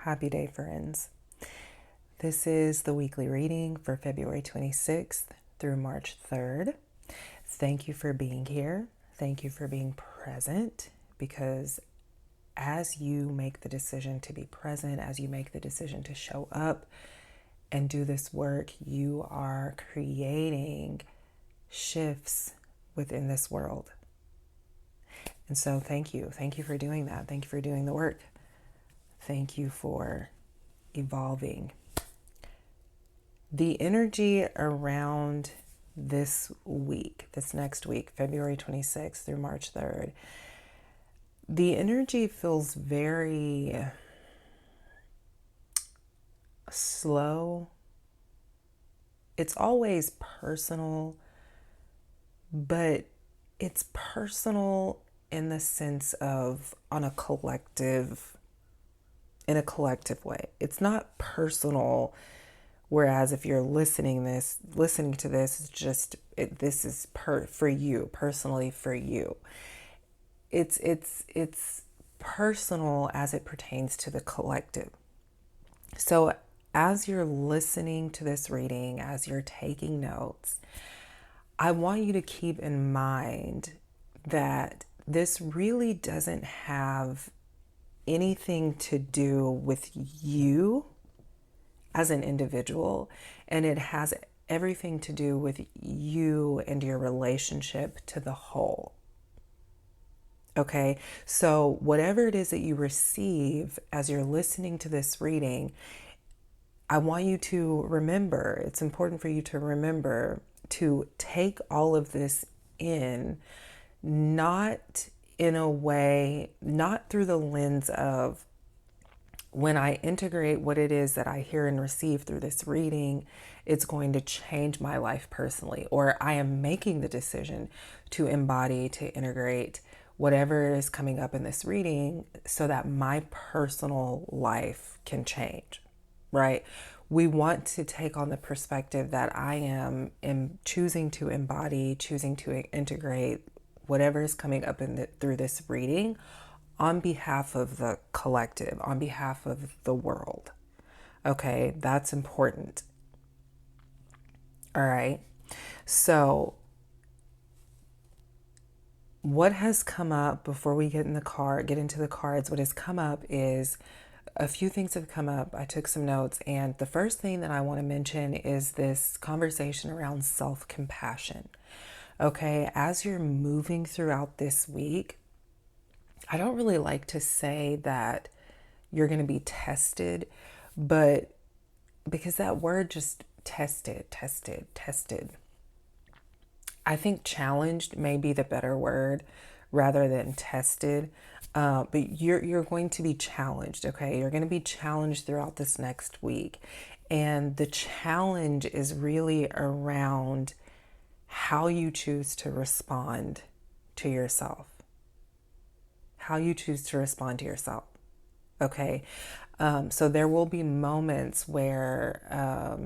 Happy day, friends. This is the weekly reading for February 26th through March 3rd. Thank you for being here. Thank you for being present, because as you make the decision to be present, as you make the decision to show up and do this work, you are creating shifts within this world. And so thank you. Thank you for doing that. Thank you for doing the work. Thank you for evolving. The energy around this week, this next week, February 26th through March 3rd, the energy feels very slow. It's always personal, but it's personal in the sense of in a collective way. It's not personal. Whereas if you're listening to this, it's just this is for you, personally for you. It's personal as it pertains to the collective. So as you're listening to this reading, as you're taking notes, I want you to keep in mind that this really doesn't have anything to do with you as an individual, and it has everything to do with you and your relationship to the whole. Okay, so whatever it is that you receive as you're listening to this reading, I want you to remember, it's important for you to remember to take all of this in, not in a way, not through the lens of, when I integrate what it is that I hear and receive through this reading, it's going to change my life personally, or I am making the decision to embody, to integrate whatever is coming up in this reading so that my personal life can change, right? We want to take on the perspective that I am choosing to embody, choosing to integrate whatever is coming up through this reading on behalf of the collective, on behalf of the world. Okay, that's important. All right. So what has come up before we get into the cards, what has come up is a few things have come up. I took some notes, and the first thing that I want to mention is this conversation around self-compassion. Okay, as you're moving throughout this week, I don't really like to say that you're going to be tested, but because that word just tested. I think challenged may be the better word rather than tested. But you're going to be challenged, okay? You're going to be challenged throughout this next week. And the challenge is really around how you choose to respond to yourself. How you choose to respond to yourself. Okay. So there will be moments where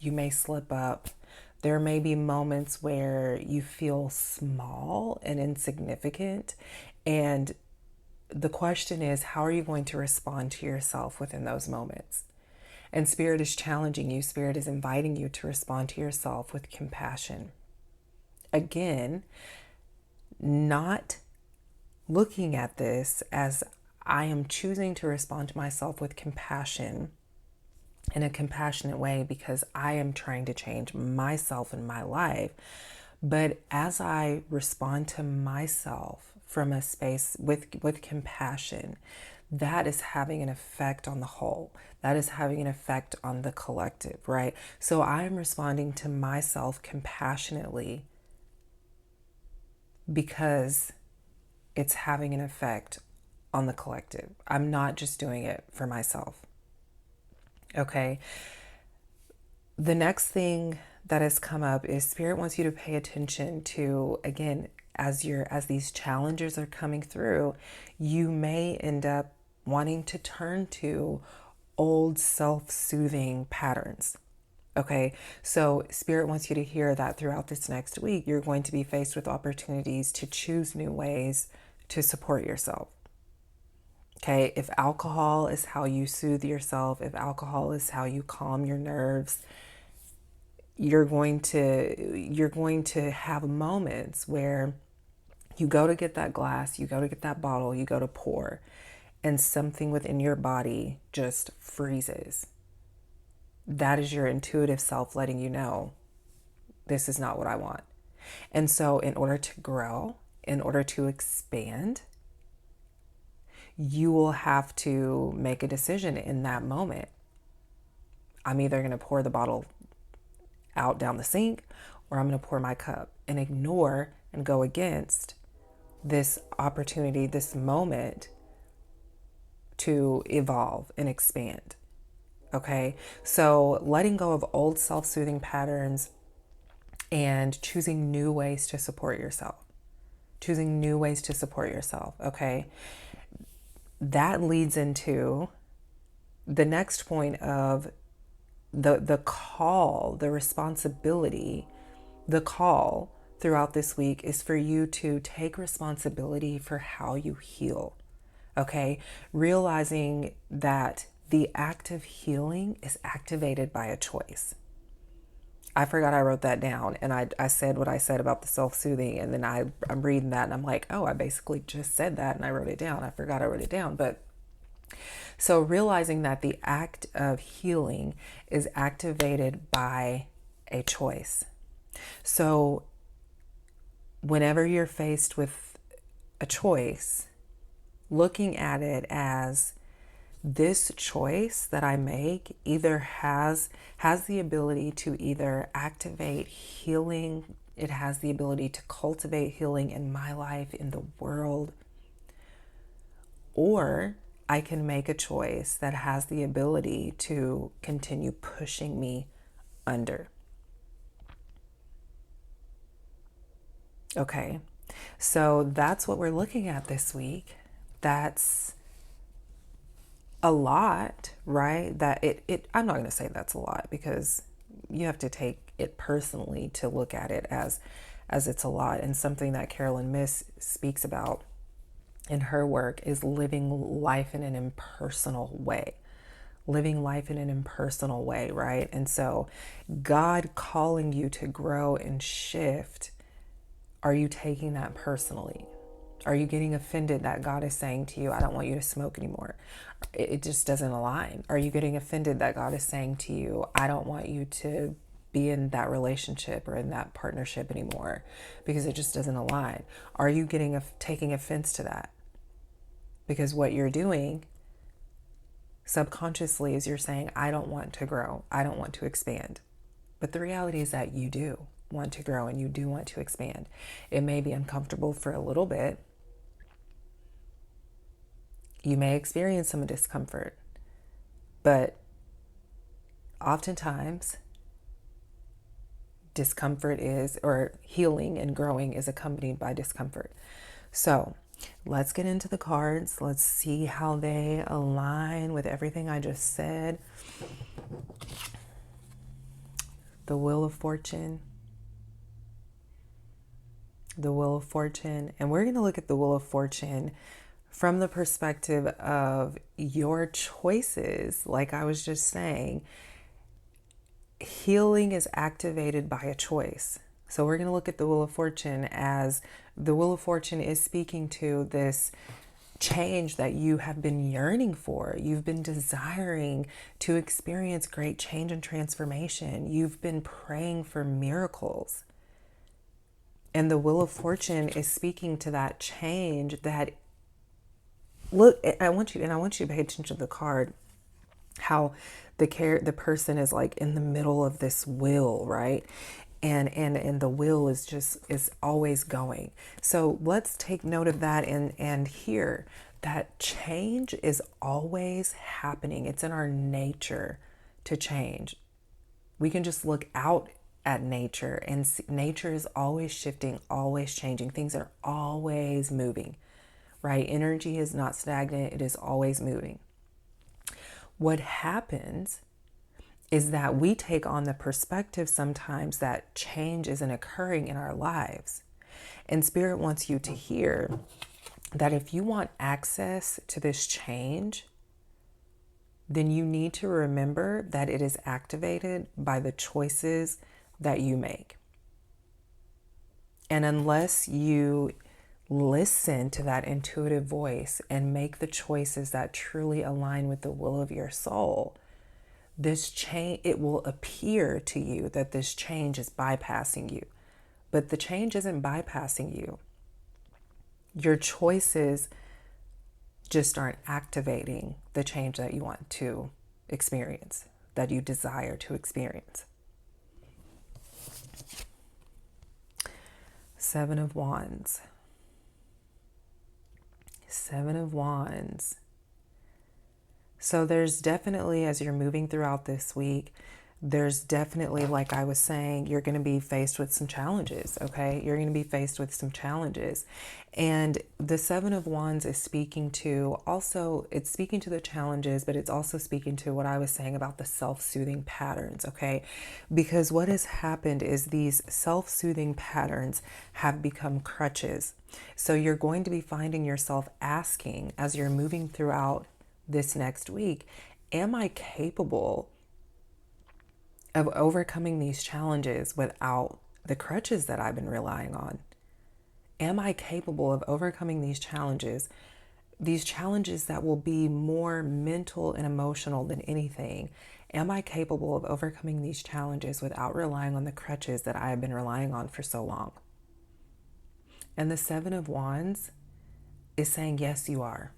you may slip up. There may be moments where you feel small and insignificant. And the question is, how are you going to respond to yourself within those moments? And Spirit is challenging you. Spirit is inviting you to respond to yourself with compassion. Again, not looking at this as I am choosing to respond to myself with compassion in a compassionate way because I am trying to change myself in my life. But as I respond to myself from a space with compassion, that is having an effect on the whole. That is having an effect on the collective, right? So I'm responding to myself compassionately because it's having an effect on the collective. I'm not just doing it for myself. Okay. The next thing that has come up is Spirit wants you to pay attention to, again, as these challenges are coming through, you may end up wanting to turn to old self-soothing patterns. Okay, so Spirit wants you to hear that throughout this next week, you're going to be faced with opportunities to choose new ways to support yourself. Okay, if alcohol is how you soothe yourself, if alcohol is how you calm your nerves, you're going to have moments where you go to get that glass, you go to get that bottle, you go to pour, and something within your body just freezes. That is your intuitive self letting you know this is not what I want. And so, in order to grow, in order to expand, you will have to make a decision in that moment. I'm either going to pour the bottle out down the sink, or I'm going to pour my cup and ignore and go against this opportunity, this moment to evolve and expand. Okay, so letting go of old self soothing patterns and choosing new ways to support yourself. Choosing new ways to support yourself. Okay, that leads into the next point of the call, the responsibility, the call throughout this week is for you to take responsibility for how you heal. Okay, realizing that the act of healing is activated by a choice. I forgot I wrote that down, and I said what I said about the self-soothing, and then I'm reading that and I'm like, oh, I basically just said that and I wrote it down. I forgot I wrote it down. But so realizing that the act of healing is activated by a choice. So whenever you're faced with a choice, looking at it as this choice that I make either has the ability to either activate healing, it has the ability to cultivate healing in my life, in the world, or I can make a choice that has the ability to continue pushing me under. Okay, so that's what we're looking at this week. That's a lot, right? That I'm not going to say that's a lot, because you have to take it personally to look at it as it's a lot. And something that Carolyn Myss speaks about in her work is living life in an impersonal way. Living life in an impersonal way, right? And so God calling you to grow and shift, are you taking that personally? Are you getting offended that God is saying to you, I don't want you to smoke anymore? It just doesn't align. Are you getting offended that God is saying to you, I don't want you to be in that relationship or in that partnership anymore, because it just doesn't align? Are you taking offense to that? Because what you're doing subconsciously is you're saying, I don't want to grow. I don't want to expand. But the reality is that you do want to grow and you do want to expand. It may be uncomfortable for a little bit. You may experience some discomfort, but oftentimes discomfort or healing and growing is accompanied by discomfort. So let's get into the cards. Let's see how they align with everything I just said. The Wheel of Fortune. The Wheel of Fortune. And we're going to look at the Wheel of Fortune from the perspective of your choices. Like I was just saying, healing is activated by a choice. So we're going to look at the Wheel of Fortune as the Wheel of Fortune is speaking to this change that you have been yearning for. You've been desiring to experience great change and transformation. You've been praying for miracles. And the Wheel of Fortune is speaking to that change that, look, I want you to pay attention to the card, how the person is like in the middle of this wheel, right? And the wheel is always going. So let's take note of that and hear that change is always happening. It's in our nature to change. We can just look out at nature and see, nature is always shifting, always changing. Things are always moving, right? Energy is not stagnant. It is always moving. What happens is that we take on the perspective sometimes that change isn't occurring in our lives. And Spirit wants you to hear that if you want access to this change, then you need to remember that it is activated by the choices that you make. And unless you listen to that intuitive voice and make the choices that truly align with the will of your soul, this change, it will appear to you that this change is bypassing you. But the change isn't bypassing you. Your choices just aren't activating the change that you want to experience, that you desire to experience. Seven of Wands. Seven of Wands. So there's definitely, as you're moving throughout this week, there's definitely, like I was saying, you're going to be faced with some challenges, okay? You're going to be faced with some challenges. And the Seven of Wands is speaking to, also, it's speaking to the challenges, but it's also speaking to what I was saying about the self-soothing patterns, okay? Because what has happened is these self-soothing patterns have become crutches. So you're going to be finding yourself asking, as you're moving throughout this next week, am I capable of overcoming these challenges without the crutches that I've been relying on? Am I capable of overcoming these challenges that will be more mental and emotional than anything? Am I capable of overcoming these challenges without relying on the crutches that I have been relying on for so long? And the Seven of Wands is saying, yes, you are.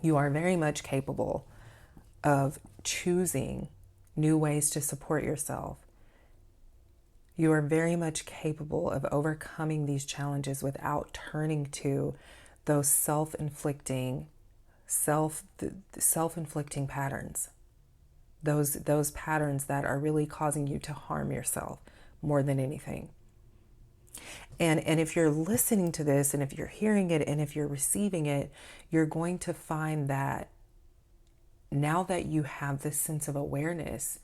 You are very much capable of choosing new ways to support yourself. You are very much capable of overcoming these challenges without turning to those self-inflicting patterns. Those patterns that are really causing you to harm yourself more than anything. And if you're listening to this, and if you're hearing it, and if you're receiving it, you're going to find that now that you have this sense of awareness,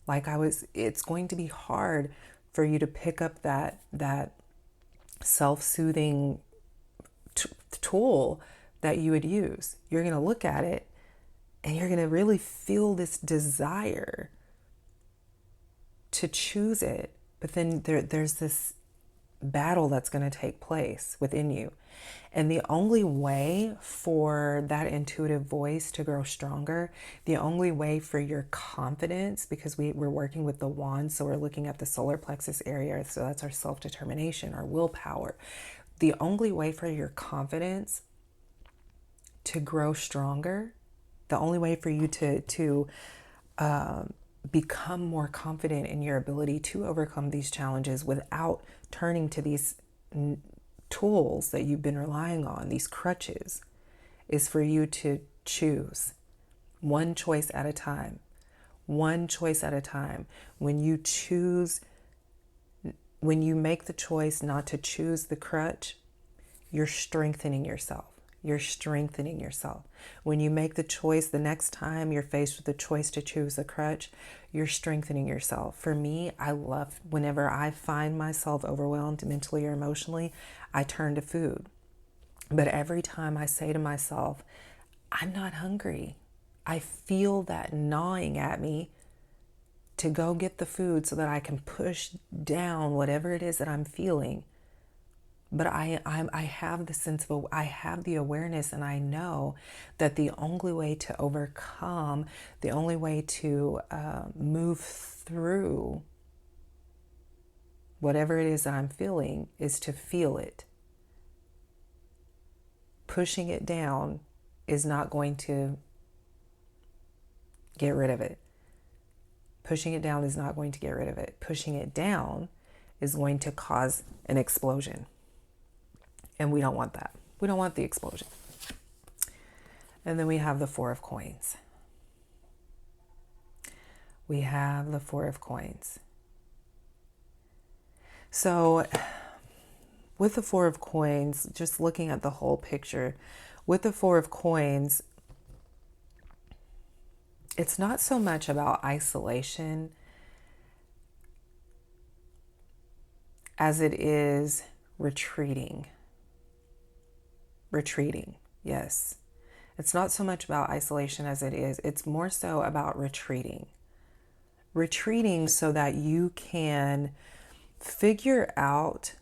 it's going to be hard for you to pick up that self-soothing tool that you would use. You're going to look at it and you're going to really feel this desire to choose it. But then there's this battle that's going to take place within you. And the only way for that intuitive voice to grow stronger, the only way for your confidence, because we're working with the wand, so we're looking at the solar plexus area, so that's our self-determination, our willpower. The only way for your confidence to grow stronger, the only way for you to become more confident in your ability to overcome these challenges without turning to these tools that you've been relying on, these crutches, is for you to choose one choice at a time. One choice at a time. When you make the choice not to choose the crutch, you're strengthening yourself. You're strengthening yourself. When you make the choice the next time you're faced with the choice to choose the crutch, you're strengthening yourself. For me, I love whenever I find myself overwhelmed mentally or emotionally, I turn to food. But every time I say to myself, I'm not hungry, I feel that gnawing at me to go get the food so that I can push down whatever it is that I'm feeling. But I have the sense of, I have the awareness, and I know that the only way to overcome, the only way to move through whatever it is that I'm feeling is to feel it. Pushing it down is not going to get rid of it. Pushing it down is not going to get rid of it. Pushing it down is going to cause an explosion. And we don't want that. We don't want the explosion. And then we have the Four of Coins. We have the Four of Coins. So with the Four of Coins, just looking at the whole picture, with the Four of Coins, it's not so much about isolation as it is retreating. retreating. Yes. It's not so much about isolation as it's more so about retreating. Retreating so that you can figure out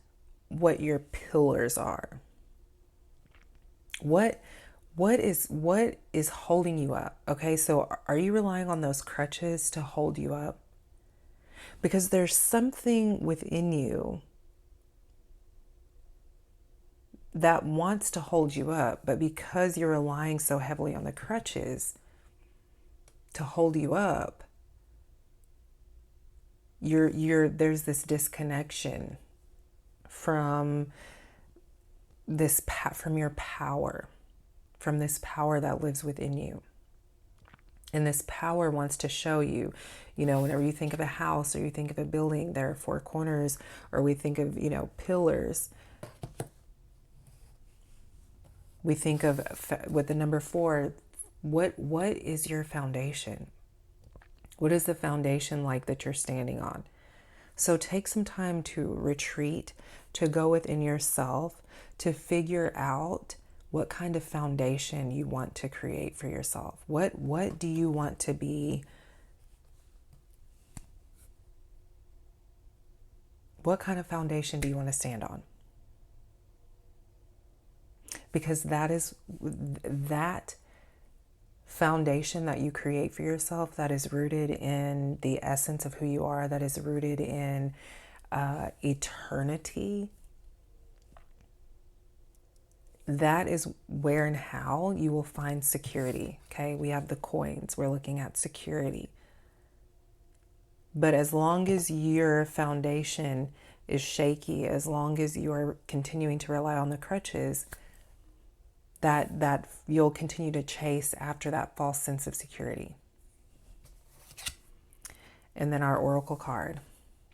what your pillars are. What is holding you up? Okay, so are you relying on those crutches to hold you up? Because there's something within you that wants to hold you up, but because you're relying so heavily on the crutches to hold you up, there's this disconnection from from your power, from this power that lives within you. And this power wants to show you, whenever you think of a house or you think of a building, there are four corners, or we think of, pillars. We think of with the number 4, what is your foundation? What is the foundation like that you're standing on? So take some time to retreat, to go within yourself, to figure out what kind of foundation you want to create for yourself. What do you want to be? What kind of foundation do you want to stand on? Because that foundation that you create for yourself, that is rooted in the essence of who you are, that is rooted in eternity. That is where and how you will find security. Okay, we have the coins. We're looking at security. But as long as your foundation is shaky, as long as you're continuing to rely on the crutches, that you'll continue to chase after that false sense of security. And then our oracle card,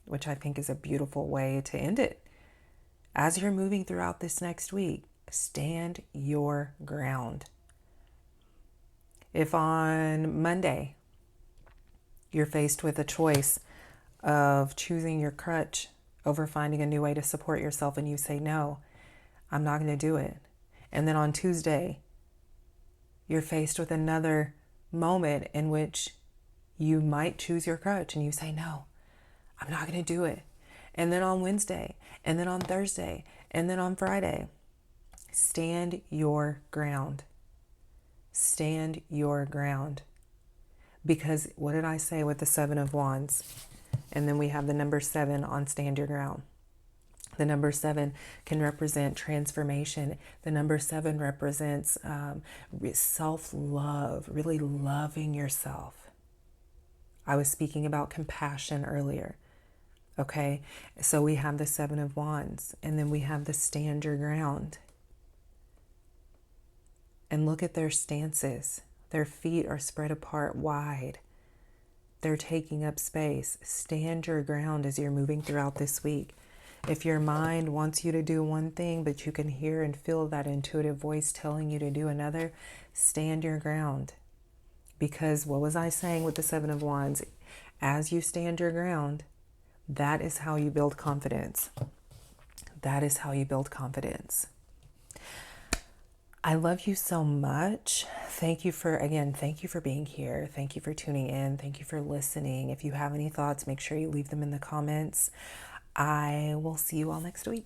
which I think is a beautiful way to end it. As you're moving throughout this next week, stand your ground. If on Monday you're faced with a choice of choosing your crutch over finding a new way to support yourself, and you say, no, I'm not going to do it. And then on Tuesday, you're faced with another moment in which you might choose your crutch and you say, no, I'm not going to do it. And then on Wednesday, and then on Thursday, and then on Friday, stand your ground. Stand your ground. Because what did I say with the 7 of Wands? And then we have the number 7 on stand your ground. The number 7 can represent transformation. The number 7 represents self-love, really loving yourself. I was speaking about compassion earlier. Okay, so we have the 7 of Wands, and then we have the stand your ground. And look at their stances. Their feet are spread apart wide. They're taking up space. Stand your ground as you're moving throughout this week. If your mind wants you to do one thing, but you can hear and feel that intuitive voice telling you to do another, stand your ground. Because what was I saying with the 7 of Wands? As you stand your ground, that is how you build confidence. That is how you build confidence. I love you so much. Thank you for being here. Thank you for tuning in. Thank you for listening. If you have any thoughts, make sure you leave them in the comments. I will see you all next week.